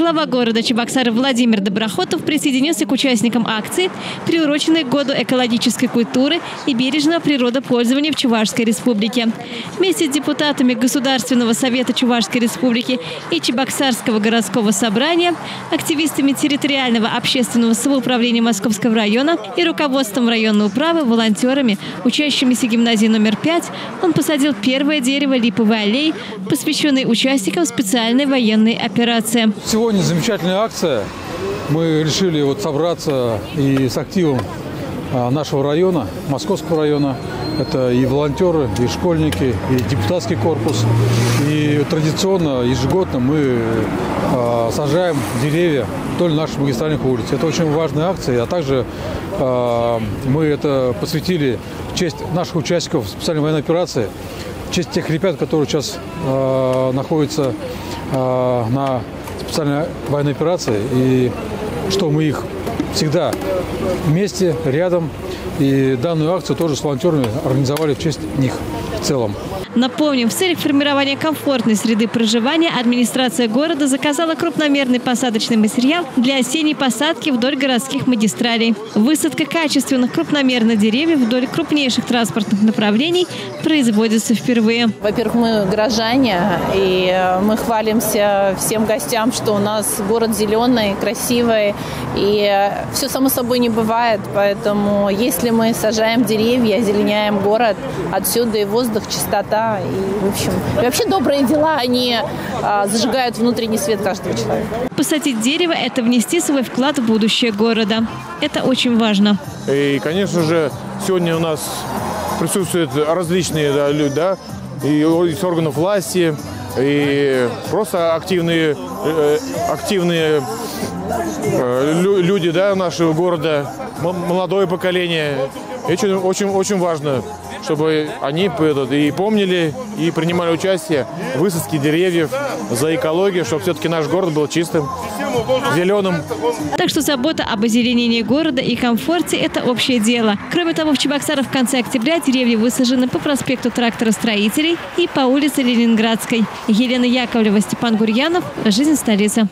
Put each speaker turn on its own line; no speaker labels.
Глава города Чебоксары Владимир Доброхотов присоединился к участникам акции, приуроченной к году экологической культуры и бережного природопользования в Чувашской республике. Вместе с депутатами Государственного совета Чувашской республики и Чебоксарского городского собрания, активистами территориального общественного самоуправления Московского района и руководством районной управы, волонтерами, учащимися гимназии номер 5, он посадил первое дерево липовой аллеи, посвященной участникам специальной военной операции.
Сегодня замечательная акция. Мы решили собраться и с активом нашего района, Московского района. Это и волонтеры, и школьники, и депутатский корпус. И традиционно, ежегодно мы сажаем деревья вдоль наших магистральных улиц. Это очень важная акция. А также мы это посвятили в честь наших участников специальной военной операции, в честь тех ребят, которые сейчас находятся на специальной военной операции, и что мы их всегда вместе, рядом. И данную акцию тоже с волонтерами организовали в честь них в целом.
Напомним, в целях формирования комфортной среды проживания администрация города заказала крупномерный посадочный материал для осенней посадки вдоль городских магистралей. Высадка качественных крупномерных деревьев вдоль крупнейших транспортных направлений производится впервые.
Во-первых, мы горожане, и мы хвалимся всем гостям, что у нас город зеленый, красивый, и все само собой не бывает. Поэтому если мы сажаем деревья, озеленяем город, отсюда и воздух, чистота. И, в общем, вообще добрые дела, они зажигают внутренний свет каждого человека.
Посадить дерево – это внести свой вклад в будущее города. Это очень важно.
И, конечно же, сегодня у нас присутствуют различные люди, и из органов власти, и просто активные люди нашего города, молодое поколение. Это очень важно, чтобы они и помнили, и принимали участие в высадке деревьев за экологию, чтобы все-таки наш город был чистым, зеленым.
Так что забота об озеленении города и комфорте – это общее дело. Кроме того, в Чебоксарах в конце октября деревья высажены по проспекту Тракторостроителей и по улице Ленинградской. Елена Яковлева, Степан Гурьянов. Жизнь столицы.